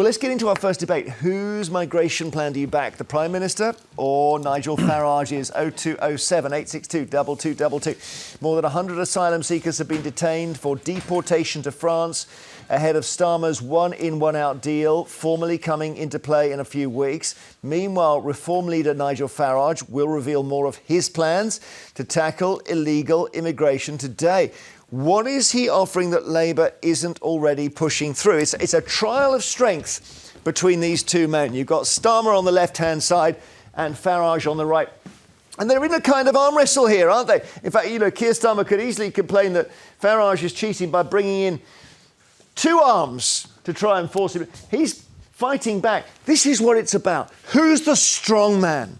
Well, let's get into our first debate. Whose migration plan do you back? The Prime Minister or Nigel Farage's? 0207 862 2222. More than 100 asylum seekers have been detained for deportation to France ahead of Starmer's one-in, one-out deal, formally coming into play in a few weeks. Meanwhile, Reform leader Nigel Farage will reveal more of his plans to tackle illegal immigration today. What is he offering that Labour isn't already pushing through? It's a trial of strength between these two men. You've got Starmer on the left-hand side and Farage on the right. And they're in a kind of arm wrestle here, aren't they? In fact, Keir Starmer could easily complain that Farage is cheating by bringing in two arms to try and force him. He's fighting back. This is what it's about. Who's the strong man?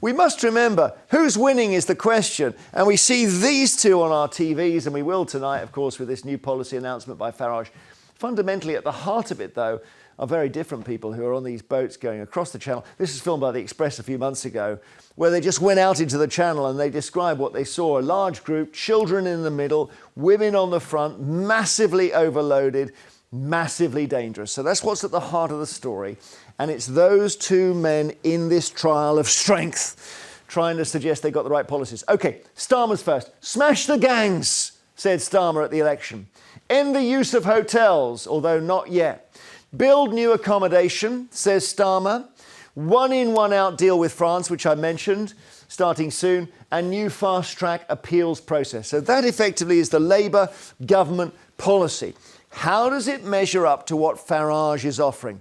We must remember, who's winning is the question. And we see these two on our TVs, and we will tonight, of course, with this new policy announcement by Farage. Fundamentally, at the heart of it, though, are very different people who are on these boats going across the channel. This was filmed by The Express a few months ago, where they just went out into the channel and they described what they saw. A large group, children in the middle, women on the front, massively overloaded, massively dangerous. So that's what's at the heart of the story. And it's those two men in this trial of strength trying to suggest they got the right policies. OK, Starmer's first. Smash the gangs, said Starmer at the election. End the use of hotels, although not yet. Build new accommodation, says Starmer. One-in, one-out deal with France, which I mentioned, starting soon, and new fast-track appeals process. So that effectively is the Labour government policy. How does it measure up to what Farage is offering?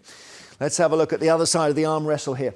Let's have a look at the other side of the arm wrestle here.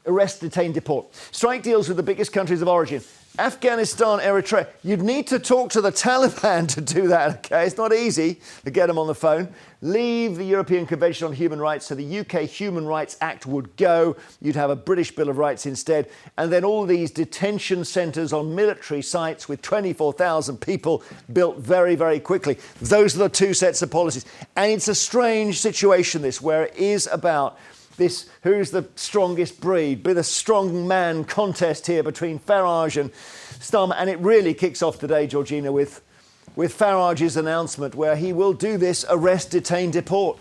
Arrest, detain, deport. Strike deals with the biggest countries of origin. Afghanistan, Eritrea. You'd need to talk to the Taliban to do that, OK? It's not easy to get them on the phone. Leave the European Convention on Human Rights, so the UK Human Rights Act would go. You'd have a British Bill of Rights instead. And then all these detention centres on military sites with 24,000 people built very, very quickly. Those are the two sets of policies. And it's a strange situation, this, where it is about this, who's the strongest breed, be the strong man contest here between Farage and Starmer. And it really kicks off today, Georgina, with Farage's announcement where he will do this arrest, detain, deport.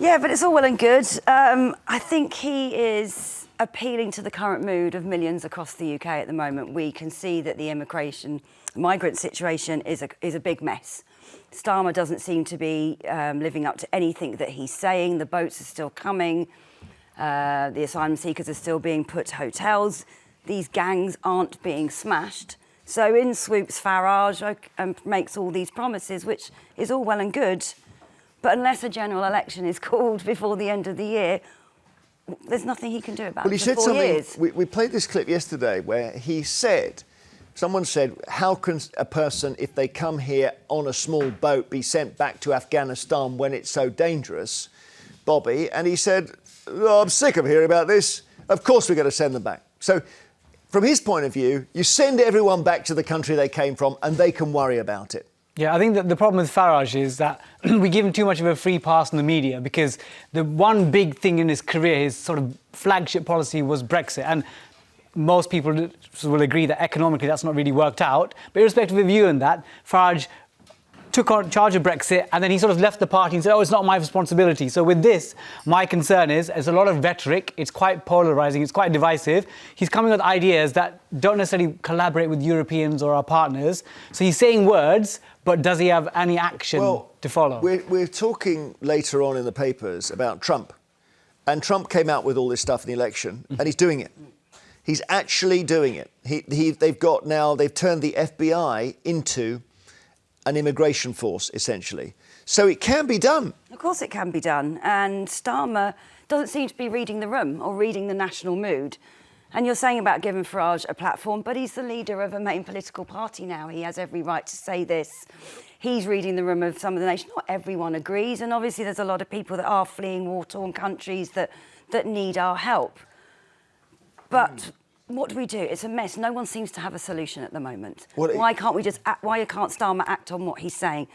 Yeah, but it's all well and good. I think he is appealing to the current mood of millions across the UK at the moment. We can see that the migrant situation is a big mess. Starmer doesn't seem to be living up to anything that he's saying. The boats are still coming. The asylum seekers are still being put to hotels. These gangs aren't being smashed. So in swoops Farage and makes all these promises, which is all well and good. But unless a general election is called before the end of the year, there's nothing he can do about it. Well, he said something. We played this clip yesterday where he said, someone said, how can a person, if they come here on a small boat, be sent back to Afghanistan when it's so dangerous, Bobby? And he said, oh, I'm sick of hearing about this. Of course we're going to send them back. So from his point of view, you send everyone back to the country they came from and they can worry about it. Yeah, I think that the problem with Farage is that we give him too much of a free pass in the media because the one big thing in his career, his sort of flagship policy was Brexit. And most people will agree that economically that's not really worked out. But irrespective of you and that, Farage took on charge of Brexit and then he sort of left the party and said, oh, it's not my responsibility. So with this, my concern is there's a lot of rhetoric. It's quite polarising. It's quite divisive. He's coming with ideas that don't necessarily collaborate with Europeans or our partners. So he's saying words, but does he have any action to follow? We're talking later on in the papers about Trump. And Trump came out with all this stuff in the election and he's doing it. He's actually doing it. They've turned the FBI into an immigration force, essentially. So it can be done. Of course it can be done. And Starmer doesn't seem to be reading the room or reading the national mood. And you're saying about giving Farage a platform, but he's the leader of a main political party now. He has every right to say this. He's reading the room of some of the nation. Not everyone agrees. And obviously there's a lot of people that are fleeing war-torn countries that need our help. But what do we do? It's a mess. No one seems to have a solution at the moment. Why can't Starmer act on what he's saying?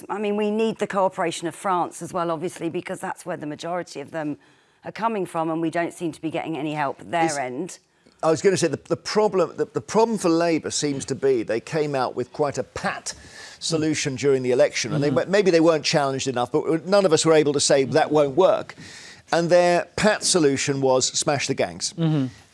I mean, we need the cooperation of France as well, obviously, because that's where the majority of them are coming from, and we don't seem to be getting any help at their end. I was going to say the problem for Labour seems to be they came out with quite a pat solution during the election, and maybe they weren't challenged enough, but none of us were able to say that won't work. And their pat solution was smash the gangs.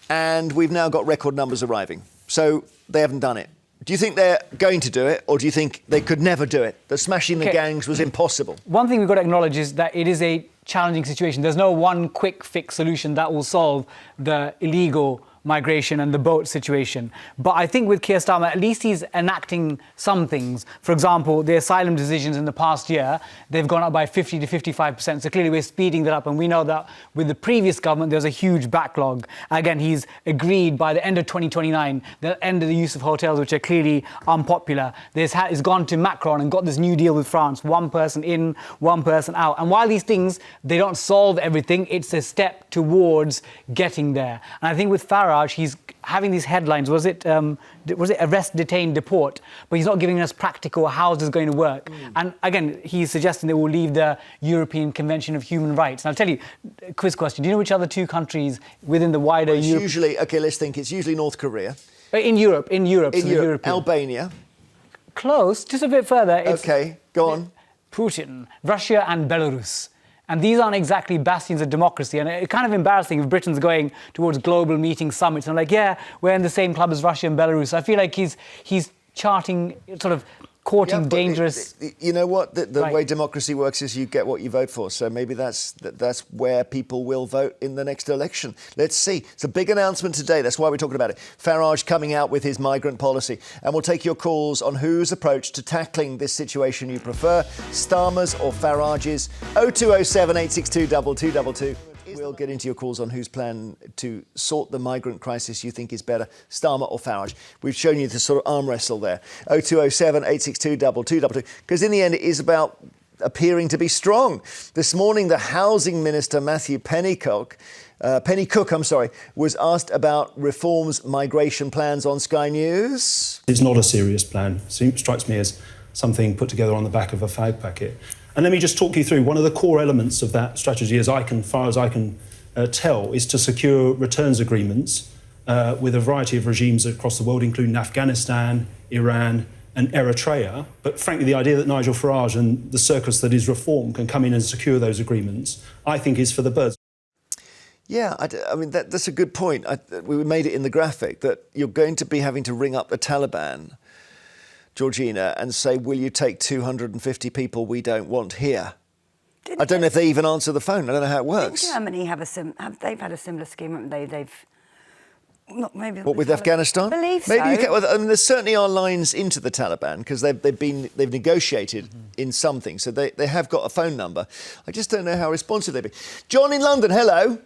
And we've now got record numbers arriving. So they haven't done it. Do you think they're going to do it, or do you think they could never do it? That smashing the gangs was impossible? One thing we've got to acknowledge is that it is a challenging situation. There's no one quick fix solution that will solve the illegal migration and the boat situation. But I think with Keir Starmer, at least he's enacting some things. For example, the asylum decisions in the past year, they've gone up by 50 to 55%. So clearly we're speeding that up. And we know that with the previous government, there's a huge backlog. Again, he's agreed by the end of 2029, they'll end the use of hotels, which are clearly unpopular. He's gone to Macron and got this new deal with France, one person in, one person out. And while these things, they don't solve everything, it's a step towards getting there. And I think with Farage, he's having these headlines. Was it arrest, detain, deport? But he's not giving us practical how this is going to work. And again, he's suggesting they will leave the European Convention of Human Rights. And I'll tell you, quiz question, do you know which other two countries within the wider Europe? Usually, OK, let's think, it's usually North Korea. In Europe. Albania. Close, just a bit further. OK, go on. Putin, Russia and Belarus. And these aren't exactly bastions of democracy. And it's kind of embarrassing if Britain's going towards global meeting summits. And like, yeah, we're in the same club as Russia and Belarus. I feel like he's charting, sort of courting dangerous... You know what? The way democracy works is you get what you vote for. So maybe that's where people will vote in the next election. Let's see. It's a big announcement today. That's why we're talking about it. Farage coming out with his migrant policy. And we'll take your calls on whose approach to tackling this situation you prefer, Starmer's or Farage's. 0207 862 2222. We'll get into your calls on whose plan to sort the migrant crisis you think is better, Starmer or Farage. We've shown you the sort of arm wrestle there. 0207 862 2222. Because in the end, it is about appearing to be strong. This morning, the Housing Minister, Matthew Pennycook, was asked about Reform's migration plans on Sky News. It's not a serious plan. It strikes me as something put together on the back of a fag packet. And let me just talk you through one of the core elements of that strategy, as far as I can tell, is to secure returns agreements with a variety of regimes across the world, including Afghanistan, Iran and Eritrea. But frankly, the idea that Nigel Farage and the circus that is Reform can come in and secure those agreements, I think is for the birds. Yeah, I mean, that's a good point. We made it in the graphic that you're going to be having to ring up the Taliban, Georgina, and say, will you take 250 people we don't want here? I don't know if they even answer the phone. I don't know how it works. Germany they've had a similar scheme, haven't they? What, with Afghanistan? I believe Maybe so. I mean, there certainly are lines into the Taliban because they've negotiated in something, so they have got a phone number. I just don't know how responsive they'd be. John in London, hello.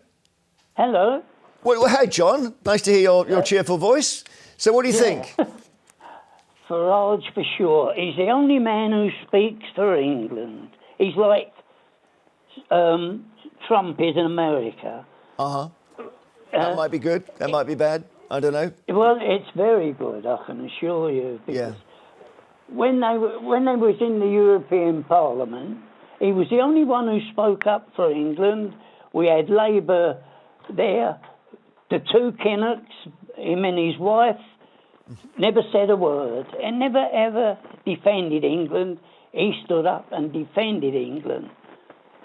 Hello. Well, hey, John. Nice to hear your cheerful voice. So, what do you think? Farage for sure. He's the only man who speaks for England. He's like Trump is in America. That might be good. That might be bad. I don't know. Well, it's very good, I can assure you. Because when they was in the European Parliament, he was the only one who spoke up for England. We had Labour there. The two Kinnocks, him and his wife, never said a word and never ever defended England. He stood up and defended England.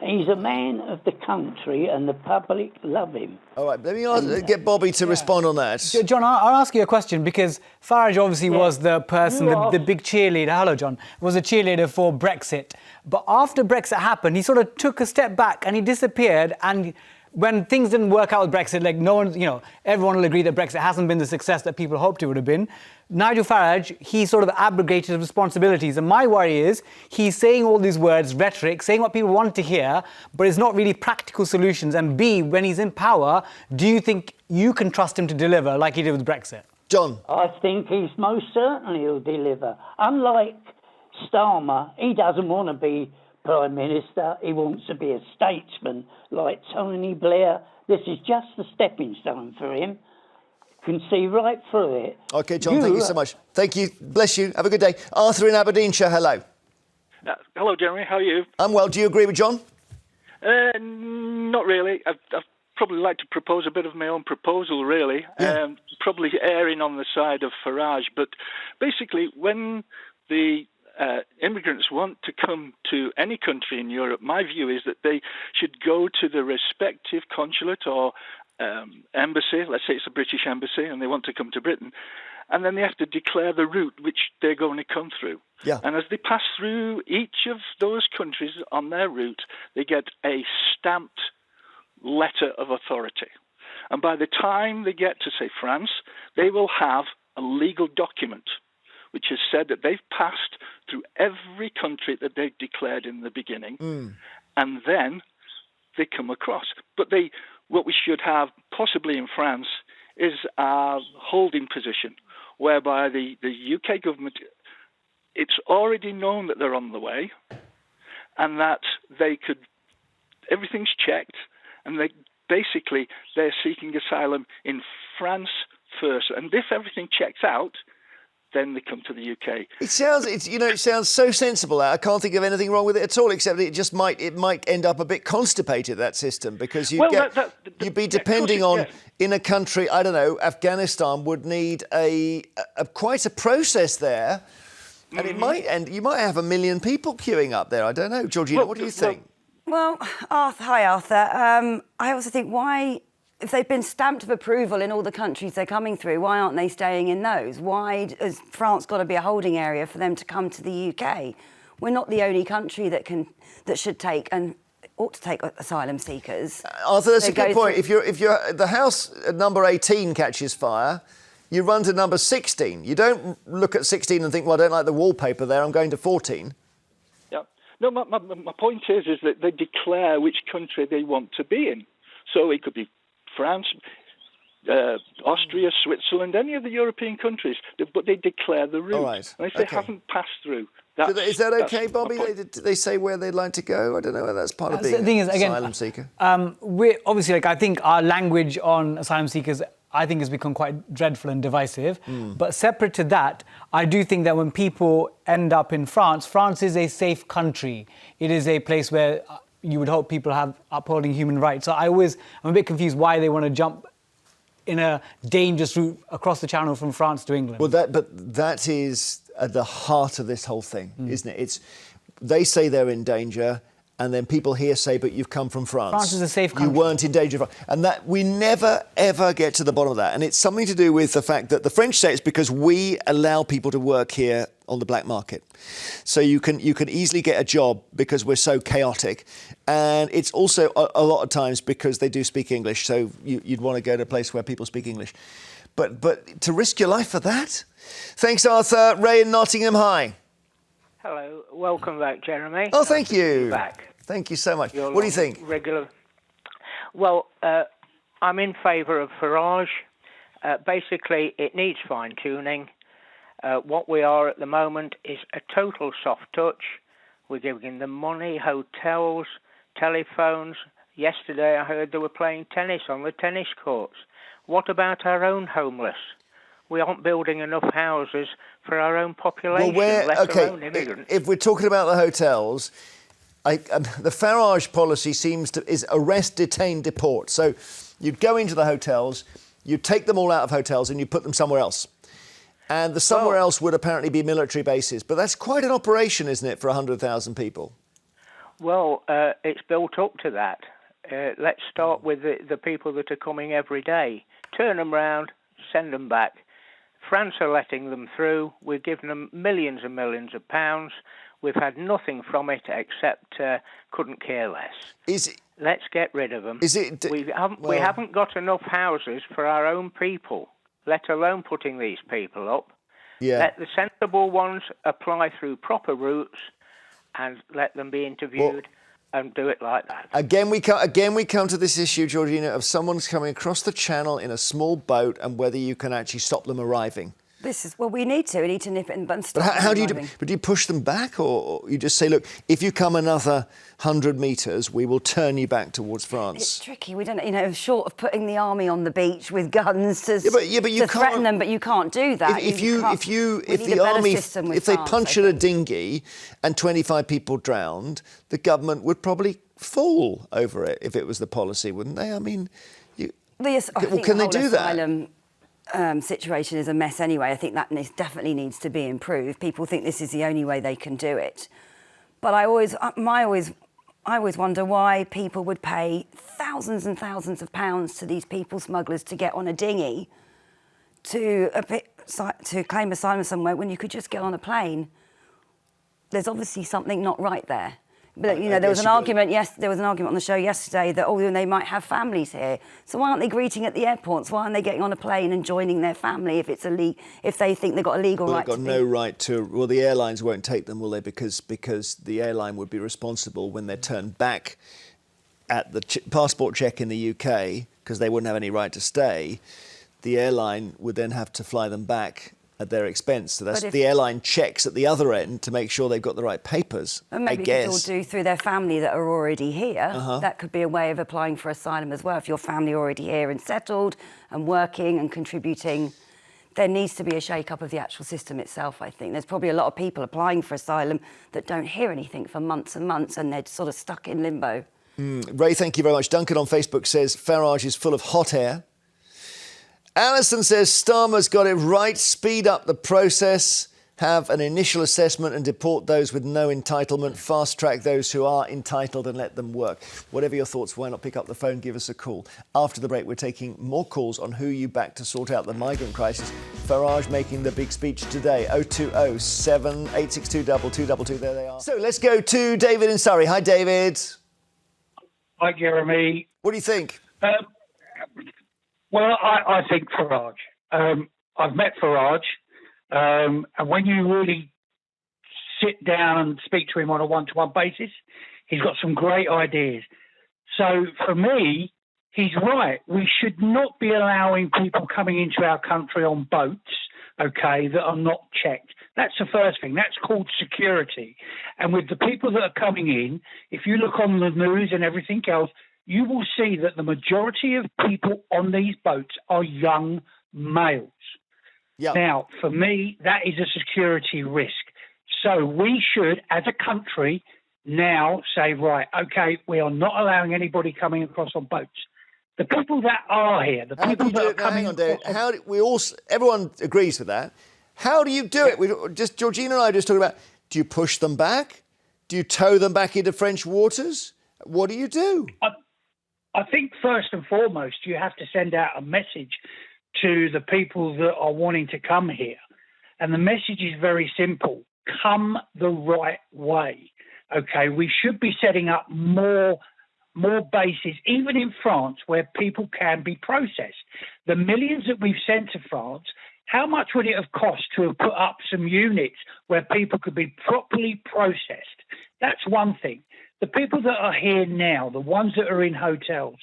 He's a man of the country and the public love him. All right, let me get Bobby to respond on that. John, I'll ask you a question because Farage obviously was the person, the big cheerleader. Hello, John. Was a cheerleader for Brexit. But after Brexit happened, he sort of took a step back and he disappeared. And when things didn't work out with Brexit, like no one, everyone will agree that Brexit hasn't been the success that people hoped it would have been. Nigel Farage, he sort of abrogated his responsibilities. And my worry is he's saying all these words, rhetoric, saying what people want to hear, but it's not really practical solutions. And B, when he's in power, do you think you can trust him to deliver like he did with Brexit? John. I think he's most certainly will deliver. Unlike Starmer, he doesn't want to be Prime Minister. He wants to be a statesman like Tony Blair. This is just a stepping stone for him. Can see right through it. OK, John, thank you so much. Thank you. Bless you. Have a good day. Arthur in Aberdeenshire, hello. Hello, Jeremy. How are you? I'm well. Do you agree with John? Not really. I've probably like to propose a bit of my own proposal, really. Probably erring on the side of Farage, but basically, when the immigrants want to come to any country in Europe, my view is that they should go to the respective consulate or embassy. Let's say it's a British embassy, and they want to come to Britain, and then they have to declare the route which they're going to come through. Yeah. And as they pass through each of those countries on their route, they get a stamped letter of authority. And by the time they get to, say, France, they will have a legal document which has said that they've passed through every country that they've declared in the beginning, and then they come across. But what we should have, possibly in France, is a holding position, whereby the UK government, it's already known that they're on the way, and that everything's checked, and they're seeking asylum in France first. And if everything checks out, then they come to the UK. It sounds so sensible. I can't think of anything wrong with it at all, except it might end up a bit constipated, that system, because you'd be depending on, in a country, I don't know, Afghanistan would need quite a process there, and you might have 1 million people queuing up there. I don't know, Georgina, what do you think? Well, hi Arthur. I also think if they've been stamped of approval in all the countries they're coming through, why aren't they staying in those? Why has France got to be a holding area for them to come to the UK? We're not the only country that should take and ought to take asylum seekers. Arthur, that's a good point. If the house at number 18 catches fire, you run to number 16. You don't look at 16 and think, well, I don't like the wallpaper there, I'm going to 14. Yeah. No, my point is that they declare which country they want to be in. So it could be France, Austria, Switzerland, any of the European countries, but they declare the route. Right. And if they haven't passed through, is that okay, Bobby? They say where they'd like to go? I don't know whether that's part of being an asylum seeker. We're obviously, I think our language on asylum seekers, I think, has become quite dreadful and divisive. But separate to that, I do think that when people end up in France, France is a safe country. It is a place where you would hope people have upholding human rights. So I'm a bit confused why they want to jump in a dangerous route across the channel from France to England. Well, that is at the heart of this whole thing, isn't it? They say they're in danger, and then people here say, but you've come from France. France is a safe country. You weren't in danger. And that we never, ever get to the bottom of that. And it's something to do with the fact that the French say it's because we allow people to work here on the black market. So you can easily get a job because we're so chaotic. And it's also a lot of times because they do speak English. So you'd want to go to a place where people speak English. But to risk your life for that? Thanks, Arthur. Ray in Nottingham, hi. Hello. Welcome back, Jeremy. Oh, thank you. Back. Thank you so much. What do you think? Well, I'm in favour of Farage. Basically, it needs fine-tuning. What we are at the moment is a total soft touch. We're giving them money, hotels, telephones. Yesterday I heard they were playing tennis on the tennis courts. What about our own homeless? We aren't building enough houses for our own population, let alone immigrants. If we're talking about the hotels, the Farage policy is arrest, detain, deport. So you'd go into the hotels, you'd take them all out of hotels and you put them somewhere else. And the somewhere else would apparently be military bases. But that's quite an operation, isn't it, for 100,000 people? Well, it's built up to that. Let's start with the people that are coming every day. Turn them round, send them back. France are letting them through. We've given them millions and millions of pounds. We've had nothing from it except couldn't care less. Let's get rid of them. We haven't got enough houses for our own people, let alone putting these people up. Yeah. Let the sensible ones apply through proper routes and let them be interviewed and do it like that. Again, we come to this issue, Georgina, of someone's coming across the channel in a small boat and whether you can actually stop them arriving. We need to nip it in the bud. But how do you do? But do you push them back, or you just say, look, if you come another 100 metres, we will turn you back towards France? It's tricky. We don't, short of putting the army on the beach with guns to threaten them, but you can't do that. If the army, if they punctured a dinghy and 25 people drowned, the government would probably fall over it if it was the policy, wouldn't they? I mean, can they do that? Asylum situation is a mess anyway. I think that definitely needs to be improved. People think this is the only way they can do it. But I always wonder why people would pay thousands and thousands of pounds to these people smugglers to get on a dinghy to claim asylum somewhere when you could just get on a plane. There's obviously something not right there. But there was an argument. Yes, there was an argument on the show yesterday that they might have families here. So why aren't they greeting at the airports? Why aren't they getting on a plane and joining their family if they think they've got a legal right to be? They've got no right to. Well, the airlines won't take them, will they? Because the airline would be responsible when they're turned back at the passport check in the UK, because they wouldn't have any right to stay. The airline would then have to fly them back at their expense. So that's the airline checks at the other end to make sure they've got the right papers, and maybe people do through their family that are already here. That could be a way of applying for asylum as well. If your family are already here and settled and working and contributing, there needs to be a shake-up of the actual system itself, I think. There's probably a lot of people applying for asylum that don't hear anything for months and months, and they're sort of stuck in limbo. Ray, thank you very much. Duncan on Facebook says Farage is full of hot air. Alison says Starmer's got it right. Speed up the process, have an initial assessment and deport those with no entitlement. Fast track those who are entitled and let them work. Whatever your thoughts, why not pick up the phone, give us a call. After the break, we're taking more calls on who you back to sort out the migrant crisis. Farage making the big speech today. 020 7862 2222. There they are. So let's go to David in Surrey. Hi, David. Hi, Jeremy. What do you think? Well, I think Farage. I've met Farage, and when you really sit down and speak to him on a one-to-one basis, he's got some great ideas. So for me, he's right. We should not be allowing people coming into our country on boats, okay, that are not checked. That's the first thing. That's called security. And with the people that are coming in, if you look on the news and everything else, you will see that the majority of people on these boats are young males. Yep. Now, for me, that is a security risk. So we should, as a country, now say, right, OK, we are not allowing anybody coming across on boats. The people that are here, the people that are coming... Hang on, David. Everyone agrees with that. How do you do it? Georgina and I were just talking about, do you push them back? Do you tow them back into French waters? What do you do? I think first and foremost, you have to send out a message to the people that are wanting to come here. And the message is very simple. Come the right way. OK, we should be setting up more bases, even in France, where people can be processed. The millions that we've sent to France, how much would it have cost to have put up some units where people could be properly processed? That's one thing. The people that are here now, the ones that are in hotels,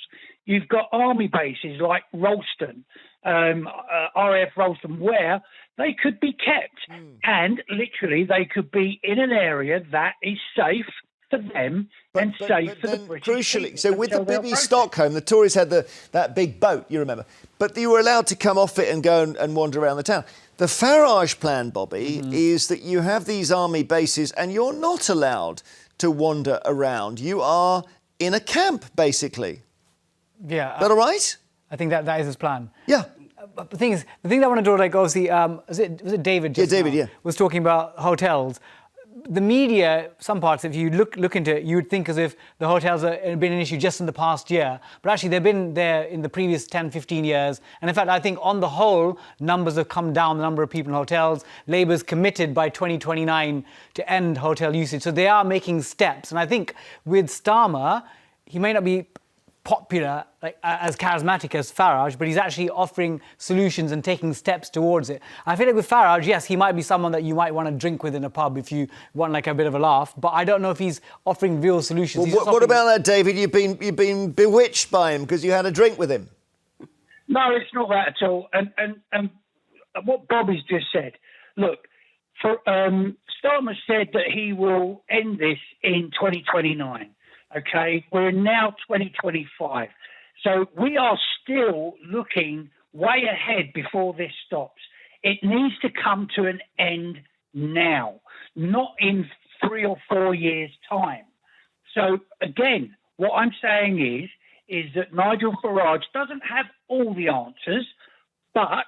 you've got army bases like Ralston, RAF Ralston, where they could be kept. And literally they could be in an area that is safe for them and safe for the British crucially, people. so with the BB Stockholm, the Tories had that big boat, you remember, but you were allowed to come off it and go and wander around the town. The Farage plan, Bobby, is that you have these army bases and you're not allowed to wander around. You are in a camp, basically. Yeah. Is that all right? I think that is his plan. Yeah. But the thing that I want to draw, like, obviously, was it David? Yeah, David. Yeah. Was talking about hotels. The media, some parts, if you look into it, you would think as if the hotels have been an issue just in the past year. But actually, they've been there in the previous 10, 15 years. And in fact, I think on the whole, numbers have come down, the number of people in hotels. Labour's committed by 2029 to end hotel usage. So they are making steps. And I think with Starmer, he may not be popular, like as charismatic as Farage, but he's actually offering solutions and taking steps towards it. I feel like with Farage, yes, he might be someone that you might want to drink with in a pub if you want like a bit of a laugh, but I don't know if he's offering real solutions. Well, what about that, David? You've been bewitched by him because you had a drink with him. No, it's not that at all. And what Bobby's just said, look, Starmer said that he will end this in 2029. OK, we're now 2025. So we are still looking way ahead before this stops. It needs to come to an end now, not in 3 or 4 years' time. So, again, What I'm saying is that Nigel Farage doesn't have all the answers, but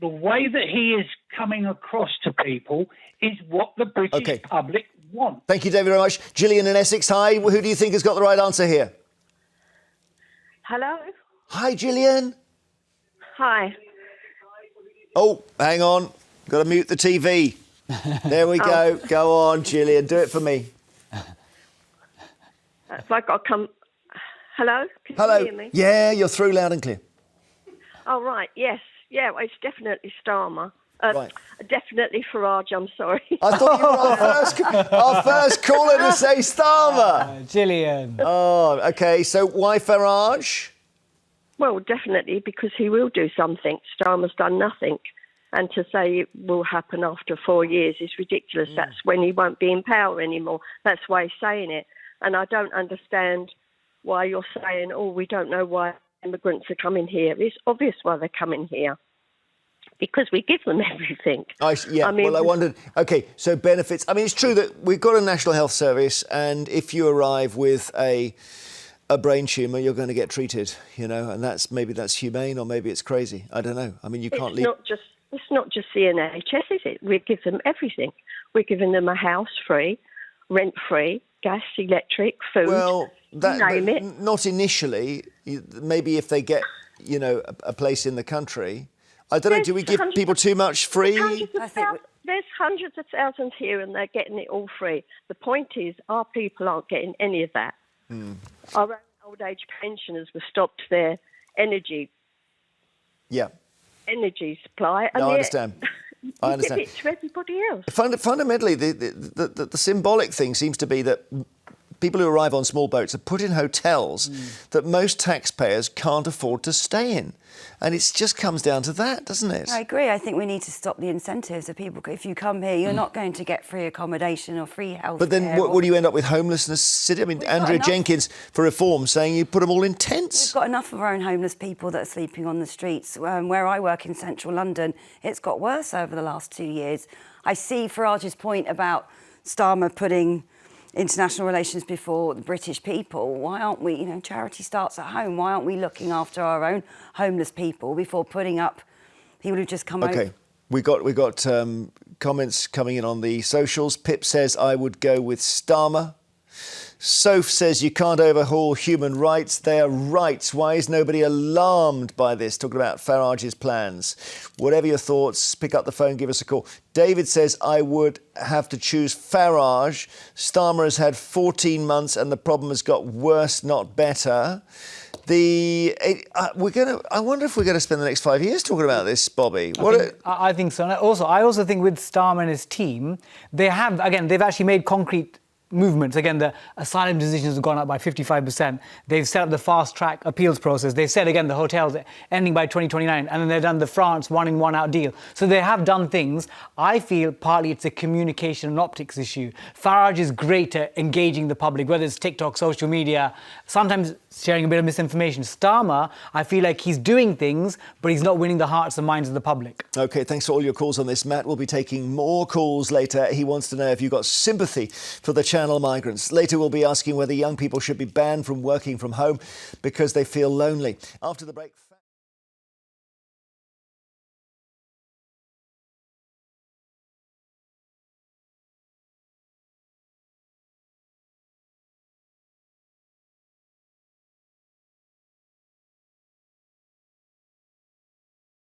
the way that he is coming across to people is what the British public want. Thank you, David, very much. Gillian in Essex, hi. Who do you think has got the right answer here? Hello? Hi, Gillian. Hi. Oh, hang on. Got to mute the TV. There we go. Go on, Gillian. Do it for me. Have I got to come... Hello? Can Hello. you hear me? Yeah, you're through loud and clear. Oh, right. Yes. Yeah, well, it's definitely Starmer. Right. Definitely Farage, I'm sorry. I thought you were our first caller to say Starmer. Gillian. Oh, OK. So why Farage? Well, definitely because he will do something. Starmer's done nothing. And to say it will happen after 4 years is ridiculous. That's when he won't be in power anymore. That's why he's saying it. And I don't understand why you're saying, oh, we don't know why immigrants are coming here. It's obvious why they're coming here. Because we give them everything. I wondered, OK, so benefits. I mean, it's true that we've got a National Health Service, and if you arrive with a brain tumour, you're going to get treated, you know, and maybe that's humane or maybe it's crazy. I don't know. I mean, you can't leave... It's not just the NHS, is it? We give them everything. We're giving them a house free, rent free, gas, electric, food, name it. Not initially. Maybe if they get, you know, a place in the country. I don't know, do we give people too much free? There's hundreds of thousands here and they're getting it all free. The point is, our people aren't getting any of that. Our own old age pensioners were stopped their energy supply. And no, I understand. I understand. Give it to everybody else. Fundamentally, the symbolic thing seems to be that people who arrive on small boats are put in hotels that most taxpayers can't afford to stay in. And it just comes down to that, doesn't it? I agree. I think we need to stop the incentives of people. If you come here, you're not going to get free accommodation or free health. But then what do you end up with? Homelessness city? I mean, Andrea Jenkins for Reform saying you put them all in tents. We've got enough of our own homeless people that are sleeping on the streets. Where I work in central London, it's got worse over the last 2 years. I see Farage's point about Starmer putting international relations before the British people. Why aren't we, you know, charity starts at home. Why aren't we looking after our own homeless people before putting up people who just come over? OK, we got comments coming in on the socials. Pip says, I would go with Starmer. Soph says, you can't overhaul human rights. They are rights. Why is nobody alarmed by this? Talking about Farage's plans. Whatever your thoughts, pick up the phone, give us a call. David says, I would have to choose Farage. Starmer has had 14 months and the problem has got worse, not better. I wonder if we're going to spend the next 5 years talking about this, Bobby. I think so. I also think with Starmer and his team, they've actually made concrete movements. Again, the asylum decisions have gone up by 55%. They've set up the fast-track appeals process. They've said, again, the hotels ending by 2029, and then they've done the France one-in, one-out deal. So they have done things. I feel partly it's a communication and optics issue. Farage is great at engaging the public, whether it's TikTok, social media, sometimes sharing a bit of misinformation. Starmer, I feel like he's doing things, but he's not winning the hearts and minds of the public. OK, thanks for all your calls on this. Matt will be taking more calls later. He wants to know if you've got sympathy for the Channel migrants. Later, we'll be asking whether young people should be banned from working from home because they feel lonely. After the break...